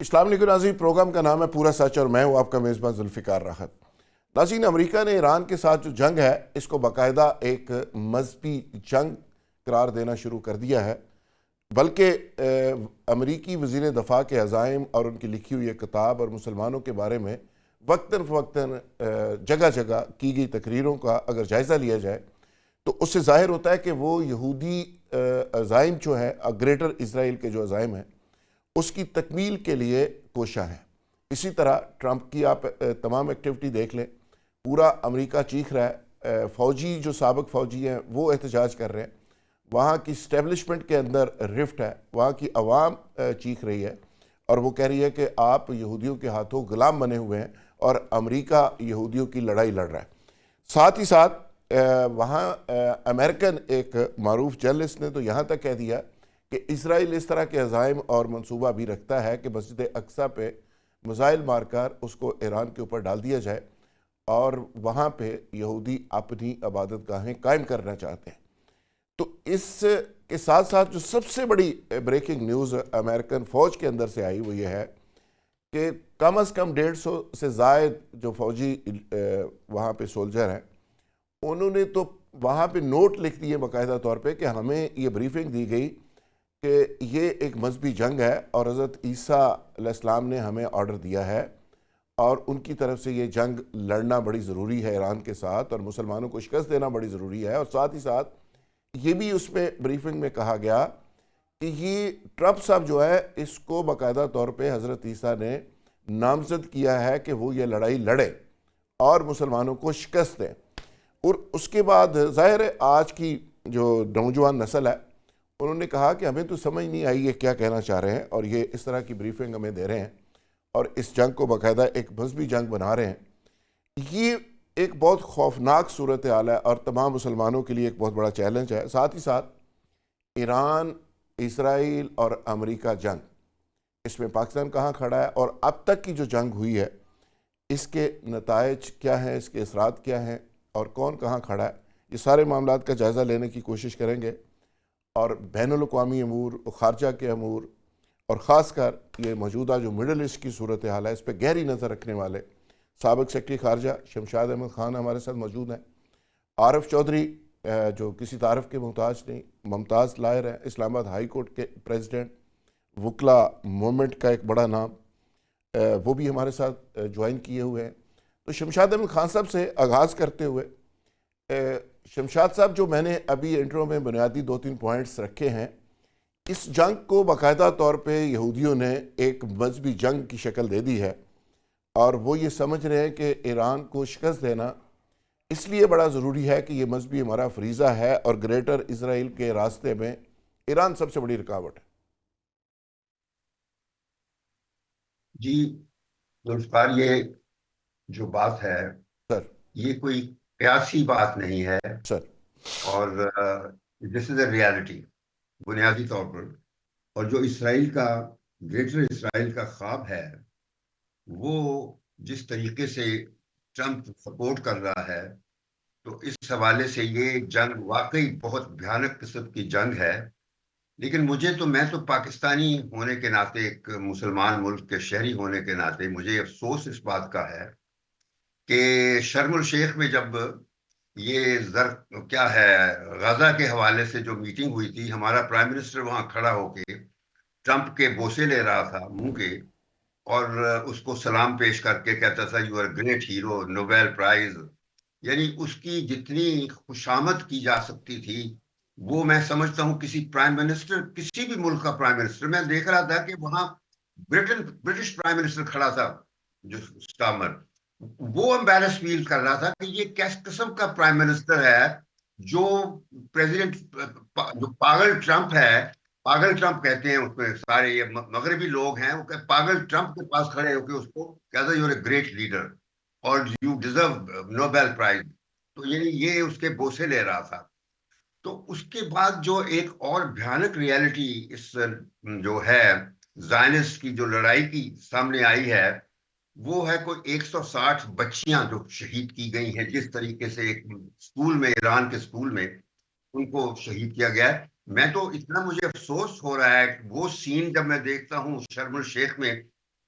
السلام علیکم ناظرین، پروگرام کا نام ہے پورا سچ اور میں ہوں آپ کا میزبان ذوالفقار راحت۔ ناظرین، امریکہ نے ایران کے ساتھ جو جنگ ہے اس کو باقاعدہ ایک مذہبی جنگ قرار دینا شروع کر دیا ہے، بلکہ امریکی وزیر دفاع کے عزائم اور ان کی لکھی ہوئی کتاب اور مسلمانوں کے بارے میں وقتاً فوقتاً جگہ جگہ کی گئی تقریروں کا اگر جائزہ لیا جائے تو اس سے ظاہر ہوتا ہے کہ وہ یہودی عزائم جو ہے، گریٹر اسرائیل کے جو عزائم ہیں اس کی تکمیل کے لیے کوشاں ہے۔ اسی طرح ٹرمپ کی آپ تمام ایکٹیویٹی دیکھ لیں، پورا امریکہ چیخ رہا ہے، فوجی جو سابق فوجی ہیں وہ احتجاج کر رہے ہیں، وہاں کی اسٹیبلشمنٹ کے اندر رفٹ ہے، وہاں کی عوام چیخ رہی ہے اور وہ کہہ رہی ہے کہ آپ یہودیوں کے ہاتھوں غلام بنے ہوئے ہیں اور امریکہ یہودیوں کی لڑائی لڑ رہا ہے۔ ساتھ ہی ساتھ وہاں امریکن ایک معروف جرنلسٹ نے تو یہاں تک کہہ دیا کہ اسرائیل اس طرح کے عزائم اور منصوبہ بھی رکھتا ہے کہ مسجد اقصیٰ پہ میزائل مار کر اس کو ایران کے اوپر ڈال دیا جائے اور وہاں پہ یہودی اپنی عبادت گاہیں قائم کرنا چاہتے ہیں۔ تو اس کے ساتھ ساتھ جو سب سے بڑی بریکنگ نیوز امریکن فوج کے اندر سے آئی وہ یہ ہے کہ کم از کم 150 سے زائد جو فوجی وہاں پہ سولجر ہیں انہوں نے تو وہاں پہ نوٹ لکھ دیے باقاعدہ طور پہ کہ ہمیں یہ بریفنگ دی گئی کہ یہ ایک مذہبی جنگ ہے اور حضرت عیسیٰ علیہ السلام نے ہمیں آرڈر دیا ہے اور ان کی طرف سے یہ جنگ لڑنا بڑی ضروری ہے ایران کے ساتھ اور مسلمانوں کو شکست دینا بڑی ضروری ہے۔ اور ساتھ ہی ساتھ یہ بھی اس میں بریفنگ میں کہا گیا کہ یہ ٹرمپ صاحب جو ہے اس کو باقاعدہ طور پہ حضرت عیسیٰ نے نامزد کیا ہے کہ وہ یہ لڑائی لڑے اور مسلمانوں کو شکست دیں۔ اور اس کے بعد ظاہر ہے آج کی جو نوجوان نسل ہے انہوں نے کہا کہ ہمیں تو سمجھ نہیں آئی یہ کیا کہنا چاہ رہے ہیں اور یہ اس طرح کی بریفنگ ہمیں دے رہے ہیں اور اس جنگ کو باقاعدہ ایک مذہبی جنگ بنا رہے ہیں۔ یہ ایک بہت خوفناک صورتحال ہے اور تمام مسلمانوں کے لیے ایک بہت بڑا چیلنج ہے۔ ساتھ ہی ساتھ ایران، اسرائیل اور امریکہ جنگ، اس میں پاکستان کہاں کھڑا ہے اور اب تک کی جو جنگ ہوئی ہے اس کے نتائج کیا ہیں، اس کے اثرات کیا ہیں اور کون کہاں کھڑا ہے، یہ سارے معاملات کا جائزہ لینے کی کوشش کریں گے اور بین الاقوامی امور، خارجہ کے امور اور خاص کر یہ موجودہ جو مڈل ایسٹ کی صورتحال ہے اس پہ گہری نظر رکھنے والے سابق سیکرٹری خارجہ شمشاد احمد خان ہمارے ساتھ موجود ہیں۔ عارف چودھری جو کسی تعارف کے محتاج نہیں، ممتاز لائر ہیں، اسلام آباد ہائی کورٹ کے پریزیڈنٹ، وکلا موومنٹ کا ایک بڑا نام، وہ بھی ہمارے ساتھ جوائن کیے ہوئے ہیں۔ تو شمشاد احمد خان صاحب سے آغاز کرتے ہوئے، شمشاد صاحب جو میں نے ابھی انٹرو میں بنیادی 2-3 پوائنٹس رکھے ہیں، اس جنگ کو باقاعدہ طور پہ یہودیوں نے ایک مذہبی جنگ کی شکل دے دی ہے اور وہ یہ سمجھ رہے ہیں کہ ایران کو شکست دینا اس لیے بڑا ضروری ہے کہ یہ مذہبی ہمارا فریضہ ہے اور گریٹر اسرائیل کے راستے میں ایران سب سے بڑی رکاوٹ ہے۔ جی ذوالفقار، یہ جو بات ہے سر یہ کوئی قیاسی بات نہیں ہے سر اور دس از اے ریالٹی بنیادی طور پر۔ اور جو اسرائیل کا گریٹر اسرائیل کا خواب ہے وہ جس طریقے سے ٹرمپ سپورٹ کر رہا ہے تو اس حوالے سے یہ جنگ واقعی بہت بھیانک قسم کی جنگ ہے۔ لیکن میں تو پاکستانی ہونے کے ناطے، ایک مسلمان ملک کے شہری ہونے کے ناطے مجھے افسوس اس بات کا ہے کہ شرم الشیخ میں جب یہ کیا ہے غزہ کے حوالے سے جو میٹنگ ہوئی تھی، ہمارا پرائم منسٹر وہاں کھڑا ہو کے ٹرمپ کے بوسے لے رہا تھا منہ کے اور اس کو سلام پیش کر کے کہتا تھا you are great hero, Nobel prize, یعنی اس کی جتنی خوشامد کی جا سکتی تھی وہ میں سمجھتا ہوں کسی پرائم منسٹر، کسی بھی ملک کا پرائم منسٹر، میں دیکھ رہا تھا کہ وہاں برٹش پرائم منسٹر کھڑا تھا جو سٹارمر، وہ امبیرس فیل کر رہا تھا کہ یہ کس قسم کا پرائم منسٹر ہے جو پریزیڈنٹ، جو پاگل ٹرمپ ہے، پاگل ٹرمپ کہتے ہیں اس میں سارے یہ مغربی لوگ ہیں، وہ پاگل ٹرمپ کے پاس کھڑے ہو کے اس کو کہتا ہے you are a great leader اور یو ڈیزرو نوبیل پرائز، تو یعنی یہ اس کے بوسے لے رہا تھا۔ تو اس کے بعد جو ایک اور بھیانک ریالٹی اس جو ہے زائنسٹ کی جو لڑائی کی سامنے آئی ہے وہ ہے کوئی 160 بچیاں جو شہید کی گئی ہیں، جس طریقے سے ایک اسکول میں، ایران کے اسکول میں ان کو شہید کیا گیا ہے۔ میں تو اتنا مجھے افسوس ہو رہا ہے وہ سین جب میں دیکھتا ہوں شرم الشیخ میں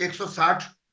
160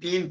3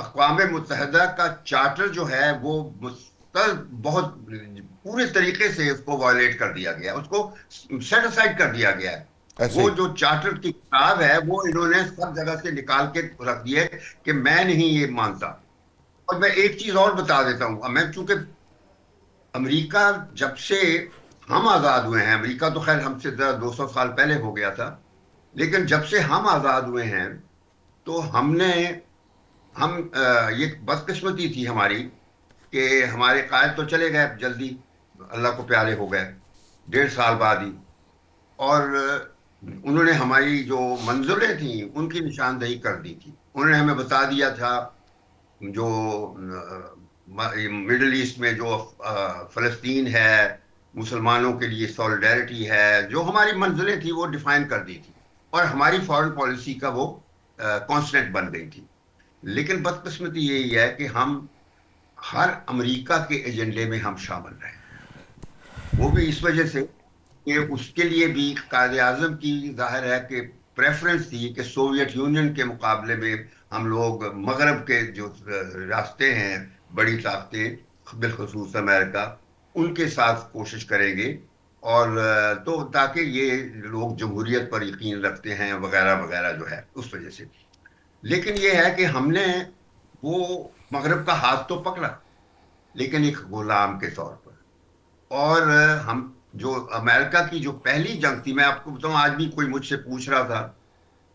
اقوام متحدہ کا چارٹر جو ہے وہ بہت پورے طریقے سے اس کو وائلیٹ کر دیا گیا، اس کو سیٹ اسائڈ کر دیا گیا ہے. ایسے وہ ہی جو چارٹر کی کتاب ہے وہ انہوں نے سب جگہ سے نکال کے رکھ دی ہے کہ میں نہیں یہ مانتا. اور میں ایک چیز اور بتا دیتا ہوں، میں چونکہ امریکہ جب سے ہم آزاد ہوئے ہیں، امریکہ تو خیر ہم سے 200 سال پہلے ہو گیا تھا، لیکن جب سے ہم آزاد ہوئے ہیں تو یہ بدقسمتی تھی ہماری کہ ہمارے قائد تو چلے گئے جلدی، اللہ کو پیارے ہو گئے 1.5 سال بعد ہی، اور انہوں نے ہماری جو منزلیں تھیں ان کی نشاندہی کر دی تھی. انہوں نے ہمیں بتا دیا تھا جو مڈل ایسٹ میں جو فلسطین ہے، مسلمانوں کے لیے سولیڈیرٹی ہے، جو ہماری منزلیں تھیں وہ ڈیفائن کر دی تھی، اور ہماری فارن پالیسی کا وہ کانسٹنٹ بن گئی تھی. لیکن بدقسمتی یہی ہے کہ ہم ہر امریکہ کے ایجنڈے میں ہم شامل رہے، وہ بھی اس وجہ سے کہ اس کے لیے بھی قائد اعظم کی ظاہر ہے کہ پریفرنس تھی کہ سوویت یونین کے مقابلے میں ہم لوگ مغرب کے جو راستے ہیں، بڑی طاقتیں بالخصوص امریکہ، ان کے ساتھ کوشش کریں گے، اور تو تاکہ یہ لوگ جمہوریت پر یقین رکھتے ہیں وغیرہ وغیرہ جو ہے اس وجہ سے. لیکن یہ ہے کہ ہم نے وہ مغرب کا ہاتھ تو پکڑا لیکن ایک غلام کے طور پر. اور ہم جو امریکہ کی جو پہلی جنگ تھی، میں آپ کو بتاؤں، آج بھی کوئی مجھ سے پوچھ رہا تھا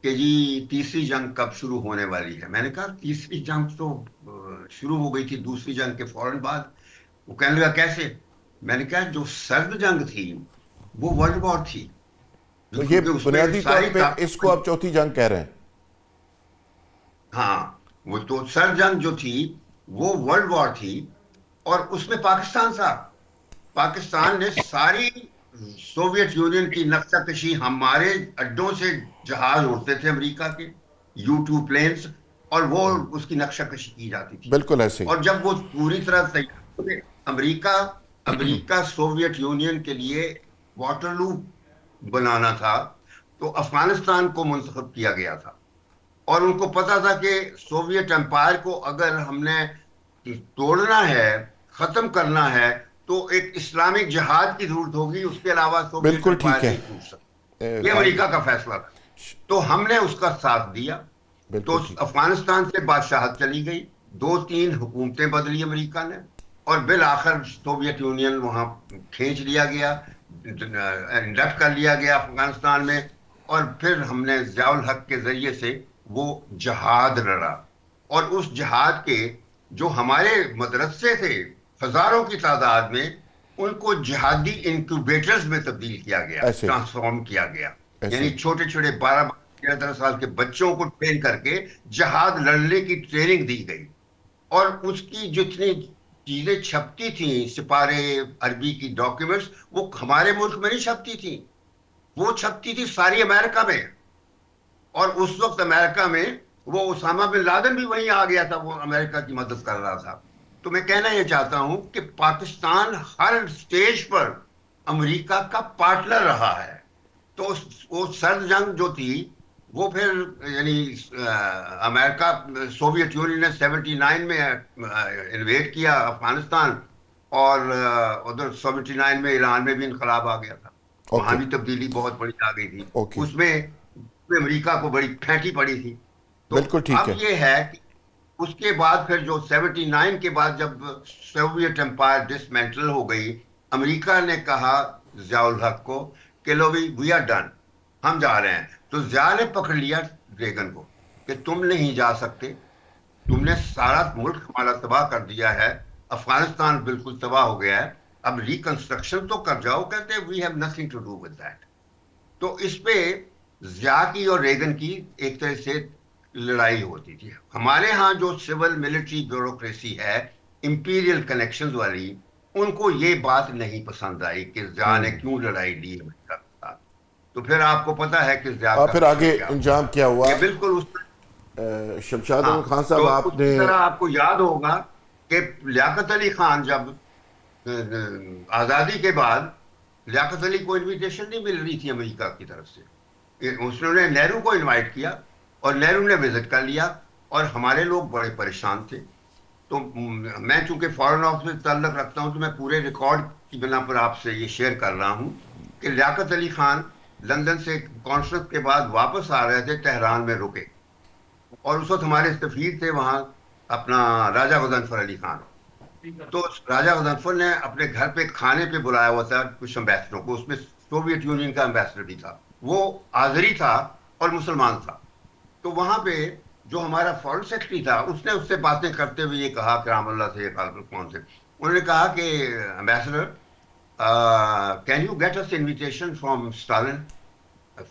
کہ جی تیسری جنگ کب شروع ہونے والی ہے. میں نے کہا تیسری جنگ تو شروع ہو گئی تھی دوسری جنگ کے فوراً بعد. وہ کہنے لگا کیسے؟ میں نے کہا جو سرد جنگ تھی وہ ورلڈ وار تھی، تو یہ کیونکہ اس میں بنیادی طور ساری پہ اس کو آپ چوتھی جنگ کہہ رہے ہیں؟ ہاں، وہ تو سرد جنگ جو تھی وہ ورلڈ وار تھی، اور اس میں پاکستان تھا. پاکستان نے ساری سوویت یونین کی نقشہ کشی، ہمارے اڈوں سے جہاز اڑتے تھے امریکہ کے U-2 پلینز، اور وہ اس کی نقشہ کشی کی جاتی تھی. بالکل ایسے ہی. اور جب وہ پوری طرح تیار ہوئے، امریکہ سوویت یونین کے لیے واٹرلو بنانا تھا، تو افغانستان کو منتخب کیا گیا تھا. اور ان کو پتا تھا کہ سوویت امپائر کو اگر ہم نے توڑنا ہے، ختم کرنا ہے، تو ایک اسلامک جہاد کی ضرورت ہوگی، اس کے علاوہ سوویت بالکل امپائر ٹھیک ہے. نہیں ٹوٹ سکتا. یہ امریکہ کا فیصلہ تھا، تو ہم نے اس کا ساتھ دیا. تو بالکل ٹھیک. افغانستان سے بادشاہت چلی گئی، 2-3 حکومتیں بدلی امریکہ نے، اور بالآخر سوویت یونین وہاں کھینچ لیا گیا، انڈکٹ کر لیا گیا افغانستان میں. اور پھر ہم نے ضیاء الحق کے ذریعے سے وہ جہاد لڑا، اور اس جہاد کے جو ہمارے مدرسے تھے ہزاروں کی تعداد میں، ان کو جہادی انکیوبیٹرز میں تبدیل کیا گیا، ایسے ہی ٹرانسفارم کیا گیا. ایسے یعنی ہی چھوٹے چھوٹے 12-13 سال کے بچوں کو ٹرین کر کے جہاد لڑنے کی ٹریننگ دی گئی. اور اس کی جتنی چیزیں چھپتی تھیں، سپارے عربی کی ڈاکیومنٹس، وہ ہمارے ملک میں نہیں چھپتی تھیں، وہ چھپتی تھی ساری امریکہ میں. اور اس وقت امریکہ میں وہ اسامہ بن لادن بھی وہیں آ گیا تھا، وہ امریکہ کی مدد کر رہا تھا. تو میں کہنا یہ چاہتا ہوں کہ پاکستان ہر سٹیج پر امریکہ کا پارٹنر رہا ہے. تو وہ سرد جنگ جو تھی وہ پھر یعنی امریکہ سوویت یونین نے 79 میں انویڈ کیا افغانستان، اور ادھر 79 میں ایران میں بھی انقلاب آ گیا تھا، وہاں اوکے بھی تبدیلی بہت بڑی آ گئی تھی. اوکے اس میں امریکہ کو بڑی پھینٹی پڑی تھی. تو بالکل ٹھیک اب ہے. یہ ہے کہ اس کے بعد پھر جو 79 کے بعد جب سوویت امپائر ڈسمینٹل ہو گئی، امریکہ نے کہا ضیاء الحق کو کہ لو وی آر ڈن، ہم جا رہے ہیں. تو ضیاء نے پکڑ لیا ریگن کو کہ تم نہیں جا سکتے، تم نے سارا ملک ہمارا تباہ کر دیا ہے، افغانستان بالکل تباہ ہو گیا ہے، اب ریکنسٹرکشن تو کر جاؤ. کہتے we have nothing to do with that. تو اس پہ ضیاء کی اور ریگن کی ایک طرح سے لڑائی ہوتی تھی. ہمارے ہاں جو سول ملٹری بیوروکریسی ہے، امپیریل کنیکشنز والی، ان کو یہ بات نہیں پسند آئی کہ ضیاء نے کیوں لڑائی لی امریکہ کے ساتھ. تو پھر آپ کو پتا ہے کہ ضیاء اور کا پھر حشر آگے کیا ہوا، انجام کیا ہوا؟ کہ بالکل اس شمشاد ہاں. احمد خان صاحب، تو آپ نے اسی طرح آپ کو یاد ہوگا کہ لیاقت علی خان جب آزادی کے بعد، لیاقت علی کو انویٹیشن نہیں مل رہی تھی امریکہ کی طرف سے. اس نے نہرو کو انوائٹ کیا اور نہرو نے وزٹ کر لیا. اور ہمارے لوگ بڑے پریشان تھے. تو میں چونکہ فارن آفس سے تعلق رکھتا ہوں تو میں پورے ریکارڈ کی بنا پر آپ سے یہ شیئر کر رہا ہوں کہ لیاقت علی خان لندن سے کانفرنس کے بعد واپس آ رہے تھے، تہران میں رکے، اور اس وقت ہمارے سفیر تھے وہاں اپنا راجہ غضنفر علی خان. تو راجہ غضنفر نے اپنے گھر پہ کھانے پہ بلایا ہوا تھا کچھ امبیسڈروں کو، اس میں سوویت یونین کا امبیسڈر بھی تھا، وہ آذری تھا اور مسلمان تھا. تو وہاں پہ جو ہمارا فارن سیکرٹری تھا اس نے اس سے باتیں کرتے ہوئے یہ کہا کہ رام اللہ سے کون سے انہوں نے کہا کہ ambassador can you get us invitation from Stalin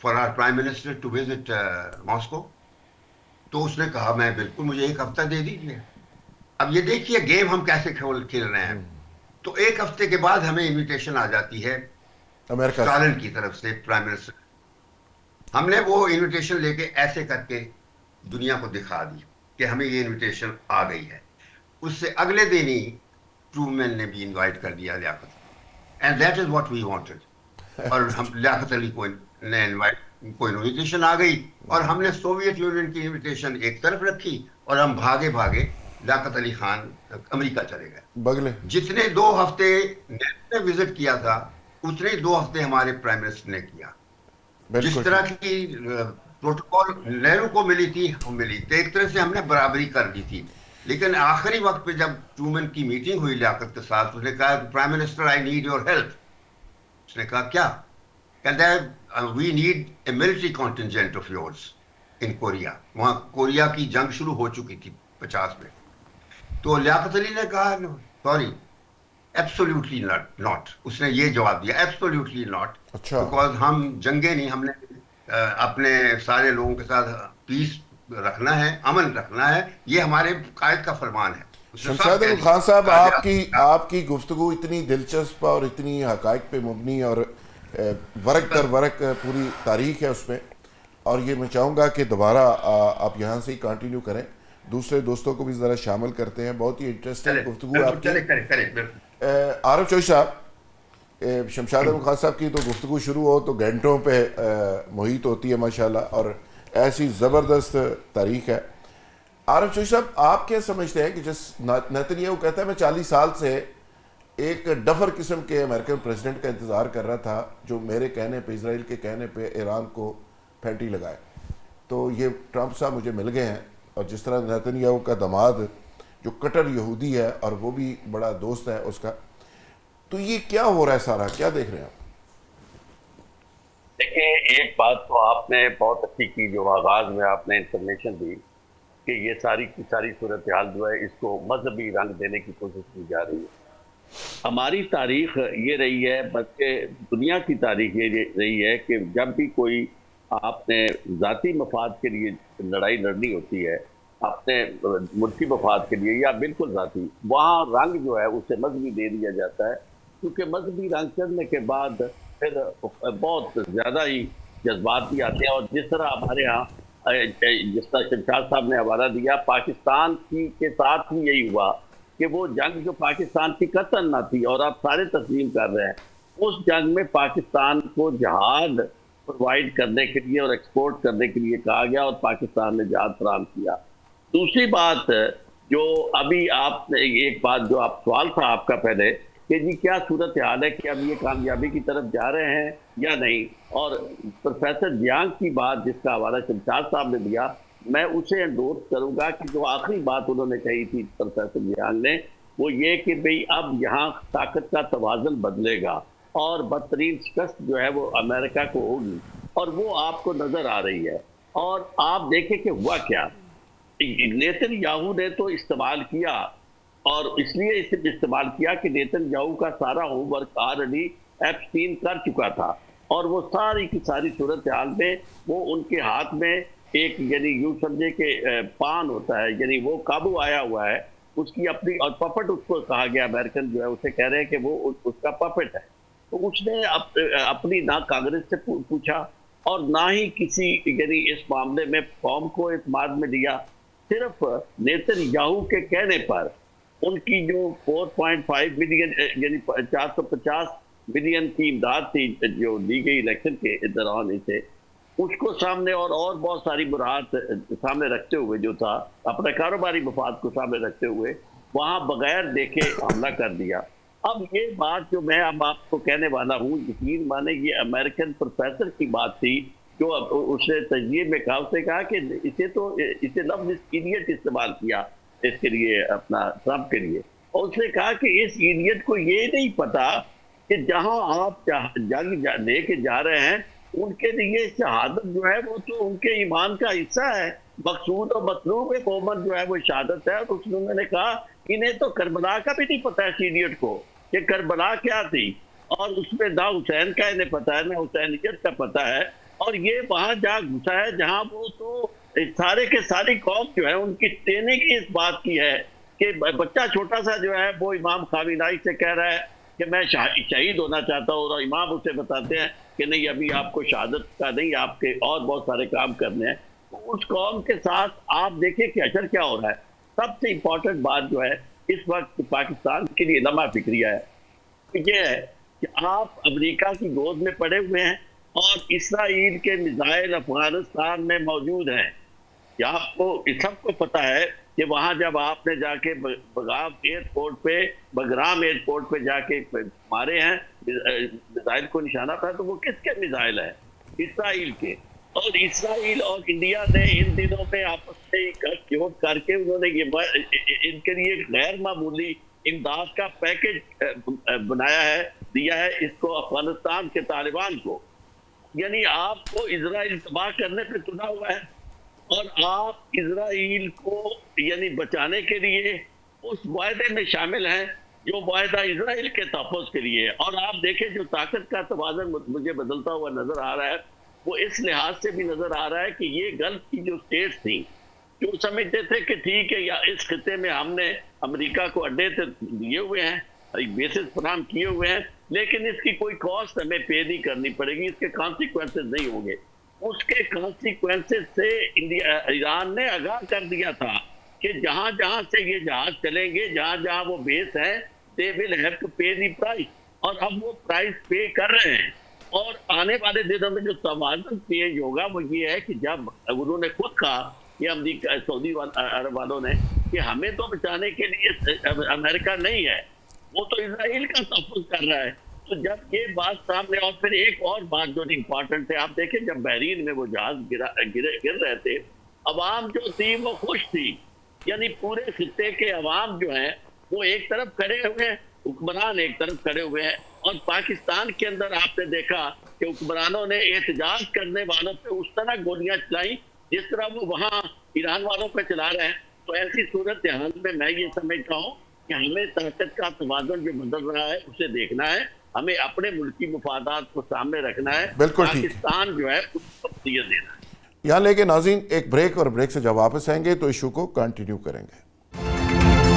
for our prime minister to visit Moscow. تو اس نے کہا میں بالکل، مجھے ایک ہفتہ دے دیجیے. اب یہ دیکھیے گیم ہم کیسے کھیل رہے ہیں. تو ایک ہفتے کے بعد ہمیں انویٹیشن آ جاتی ہے امریکہ سے. اسٹالن کی طرف سے، پرائم منسٹر. ہم نے وہ انویٹیشن لے کے ایسے کر کے دنیا کو دکھا دی کہ ہمیں یہ انویٹیشن آ گئی ہے. اس سے اگلے دن ہی ٹرومین نے بھی انوائٹ کر دیا Liaquat, and that is what we wanted. اور ہم لیاقت علی کو نے انویٹیشن آ گئی، اور ہم نے سوویت یونین کی انویٹیشن ایک طرف رکھی اور ہم بھاگے بھاگے لیاقت علی خان امریکہ چلے گئے. بگلے. جتنے 2 ہفتے نے وزٹ کیا تھا اتنے 2 ہفتے ہمارے پرائم منسٹر نے کیا. جس بالکل طرح ٹھیک. کی پروٹوکول نہرو کو ملی تھی ہم ملی تو ایک طرح سے ہم نے برابری کر دی تھی. لیکن آخری وقت پہ جب ٹرومن کی میٹنگ ہوئی لیاقت کے ساتھ، اس نے کہا prime minister I need your help. اس نے کہا کیا؟ کہتا ہے we need a military contingent of yours in Korea. وہاں کوریا کی جنگ شروع ہو چکی تھی 50 میں. تو لیاقت علی نے کہا سوری، ایبسولوٹلی ناٹ. اس نے یہ جواب دیا ایبسولوٹلی ناٹ، اچھا. بیکاز ہم جنگیں نہیں، ہم نے اپنے سارے لوگوں کے ساتھ پیس رکھنا ہے، امن رکھنا ہے، یہ ہمارے قائد کا فرمان ہے. اس نے صاف شمشاد کہہ احمد دیا. خان صاحب، آپ کی گفتگو اتنی دلچسپ اور اتنی حقائق پہ مبنی اور ورق در ورق پوری تاریخ ہے اس میں، اور یہ میں چاہوں گا کہ دوبارہ آپ یہاں سے ہی کنٹینیو کریں، دوسرے دوستوں کو بھی ذرا شامل کرتے ہیں. بہت ہی انٹرسٹنگ گفتگو آپ کی. عارف چوئی صاحب، شمشاد احمد خان صاحب کی تو گفتگو شروع ہو تو گھنٹوں پہ محیط ہوتی ہے ماشاءاللہ، اور ایسی زبردست تاریخ ہے. عارف چوئی صاحب، آپ کیا سمجھتے ہیں کہ جس نیتنیاہو کہتا ہے میں 40 سال سے ایک ڈفر قسم کے امریکن پریزیڈنٹ کا انتظار کر رہا تھا جو میرے کہنے پہ، اسرائیل کے کہنے پہ ایران کو پھینٹی لگائے، تو یہ ٹرمپ صاحب مجھے مل گئے ہیں. اور جس طرح نیتنیاہو کا داماد جو کٹر یہودی ہے اور وہ بھی بڑا دوست ہے اس کا، تو یہ کیا ہو رہا ہے سارا، کیا دیکھ رہے ہیں آپ؟ دیکھیں، ایک بات تو آپ نے بہت اچھی کی جو آغاز میں آپ نے انفارمیشن دی کہ یہ ساری کی ساری صورتحال جو ہے اس کو مذہبی رنگ دینے کی کوشش کی جا رہی ہے. ہماری تاریخ یہ رہی ہے، بلکہ دنیا کی تاریخ یہ رہی ہے کہ جب بھی کوئی آپ نے ذاتی مفاد کے لیے لڑائی لڑنی ہوتی ہے، اپنے ملکی مفاد کے لیے یا بالکل ذاتی، وہاں رنگ جو ہے اسے مذہبی دے دیا جاتا ہے، کیونکہ مذہبی رنگ چڑھنے کے بعد پھر بہت زیادہ ہی جذبات بھی آتے ہیں. اور جس طرح ہمارے ہاں جس طرح شمشاد صاحب نے حوالہ دیا، پاکستان کے ساتھ بھی یہی ہوا کہ وہ جنگ جو پاکستان کی قطن نہ تھی اور آپ سارے تسلیم کر رہے ہیں، اس جنگ میں پاکستان کو جہاد پرووائڈ کرنے کے لیے اور ایکسپورٹ کرنے کے لیے کہا گیا اور پاکستان نے جہاد فراہم کیا. دوسری بات جو ابھی آپ نے ایک بات جو آپ سوال تھا آپ کا پہلے کہ جی کیا صورتحال ہے کہ اب یہ کامیابی کی طرف جا رہے ہیں یا نہیں، اور پروفیسر جیانگ کی بات جس کا حوالہ شمشاد صاحب نے دیا، میں اسے انڈورس کروں گا کہ جو آخری بات انہوں نے کہی تھی پروفیسر جیانگ نے، وہ یہ کہ بھئی اب یہاں طاقت کا توازن بدلے گا اور بدترین شکست جو ہے وہ امریکہ کو ہوگی، اور وہ آپ کو نظر آ رہی ہے. اور آپ دیکھیں کہ ہوا کیا، نیتن یاہو نے تو استعمال کیا، اور اس لیے اسے استعمال کیا کہ نیتن یاہو کا سارا ہوم ورک آلریڈی ایپسٹین کر چکا تھا، اور وہ ساری کی ساری صورتحال میں وہ ان کے ہاتھ میں ایک یعنی یوں سمجھے کہ پان ہوتا ہے، یعنی وہ قابو آیا ہوا ہے اس کی اپنی، اور پپٹ اس کو کہا گیا، امریکن جو ہے اسے کہہ رہے ہیں کہ وہ اس کا پپٹ ہے. تو اس نے اپنی نہ کانگریس سے پوچھا اور نہ ہی کسی یعنی اس معاملے میں قوم کو اعتماد میں لیا. صرف نیتن یاہو کے کہنے پر ان کی جو 4.5 ملین یعنی 450 ملین کی امداد تھی جو دی گئی الیکشن کے دوران اسے، اس کو سامنے اور بہت ساری برات سامنے رکھتے ہوئے جو تھا، اپنے کاروباری مفاد کو سامنے رکھتے ہوئے وہاں بغیر دیکھے حملہ کر دیا۔ اب یہ بات جو میں اب آپ کو کہنے والا ہوں، یقین مانے یہ امریکن پروفیسر کی بات تھی جو اس نے تجزیے میں کہا، اس نے کہا کہ اسے لفظ ایڈیٹ استعمال کیا اس کے لیے، اپنا ٹرمپ کے لیے، اور اس نے کہا کہ اس ایڈیٹ کو یہ نہیں پتا کہ جہاں آپ جنگ لے کے جا رہے ہیں ان کے لیے شہادت جو ہے وہ تو ان کے ایمان کا حصہ ہے، مقصود اور مطلوب مومن جو ہے وہ شہادت ہے۔ اور اس نے میں نے کہا انہیں تو کربلا کا بھی نہیں پتا ہے ایڈیٹ کو کہ کربلا کیا تھی، اور اس میں نہ حسین کا انہیں پتا ہے نہ حسینیت کا پتا ہے، اور یہ وہاں جا گھسا ہے جہاں وہ تو سارے کے ساری قوم جو ہے ان کی ٹریننگ اس بات کی ہے کہ بچہ چھوٹا سا جو ہے وہ امام خامنہئی سے کہہ رہا ہے کہ میں شہید ہونا چاہتا ہوں، اور امام اسے بتاتے ہیں کہ نہیں ابھی آپ کو شہادت کا نہیں، آپ کے اور بہت سارے کام کرنے ہیں۔ اس قوم کے ساتھ آپ دیکھیں کہ اثر کیا ہو رہا ہے۔ سب سے امپورٹنٹ بات جو ہے اس وقت پاکستان کے لیے لمحہ فکریہ ہے، یہ ہے کہ آپ امریکہ کی گود میں پڑے ہوئے ہیں اور اسرائیل کے میزائل افغانستان میں موجود ہیں۔ آپ کو سب کو پتا ہے کہ وہاں جب آپ نے جا کے بگرام ایئرپورٹ پہ جا کے مارے ہیں میزائل کو نشانہ تھا، تو وہ کس کے میزائل ہیں؟ اسرائیل کے۔ اور اسرائیل اور انڈیا نے ان دنوں میں آپس میں کر کے انہوں نے ان کے لیے غیر معمولی امداد کا پیکج بنایا ہے، دیا ہے اس کو افغانستان کے طالبان کو۔ یعنی آپ کو اسرائیل تباہ کرنے پہ تلا ہوا ہے، اور آپ اسرائیل کو یعنی بچانے کے لیے اس معاہدے میں شامل ہیں جو معاہدہ اسرائیل کے تحفظ کے لیے ہے۔ اور آپ دیکھیں جو طاقت کا توازن مجھے بدلتا ہوا نظر آ رہا ہے، وہ اس لحاظ سے بھی نظر آ رہا ہے کہ یہ گلف کی جو اسٹیٹس تھیں جو سمجھتے تھے کہ ٹھیک ہے یا اس خطے میں ہم نے امریکہ کو اڈے دیے ہوئے ہیں، بیسز فراہم کیے ہوئے ہیں، لیکن اس کی کوئی کاسٹ ہمیں پے نہیں کرنی پڑے گی، اس کے کانسیکوینسز نہیں ہوں گے۔ اس کے کانسیکوینسز سے ایران نے آگاہ کر دیا تھا کہ جہاں جہاں سے یہ جہاز چلیں گے، جہاں جہاں وہ بیس ہے، they will have to pay the price، اور اب وہ پرائز پے کر رہے ہیں۔ اور آنے والے دنوں میں جو توازن چینج ہوگا وہ یہ ہے کہ جب انہوں نے خود کہا کہ امریکہ سعودی عرب والوں نے کہ ہمیں تو بچانے کے لیے امریکہ نہیں ہے، وہ تو اسرائیل کا تحفظ کر رہا ہے۔ تو جب یہ بات سامنے، اور پھر ایک اور بات جو امپورٹنٹ ہے، آپ دیکھیں جب بحرین میں وہ جہاز گر رہے تھے، عوام جو تھی وہ خوش تھی، یعنی پورے خطے کے عوام جو ہیں وہ ایک طرف کھڑے ہوئے ہیں، حکمران ایک طرف کھڑے ہوئے ہیں۔ اور پاکستان کے اندر آپ نے دیکھا کہ حکمرانوں نے احتجاج کرنے والوں پہ اس طرح گولیاں چلائیں جس طرح وہ وہاں ایران والوں پہ چلا رہے ہیں۔ تو ایسی صورتحال میں یہ سمجھتا ہوں کہ ہمیں طاقت کا توازن جو بدل رہا ہے اسے دیکھنا ہے، ہمیں اپنے ملکی مفادات کو سامنے رکھنا ہے، بالکل ٹھیک۔ پاکستان جو ہے اس کو ترجیح دینا ہے۔ یہاں لے کے ناظرین ایک بریک، اور بریک سے جب واپس آئیں گے تو ایشو کو کنٹینیو کریں گے۔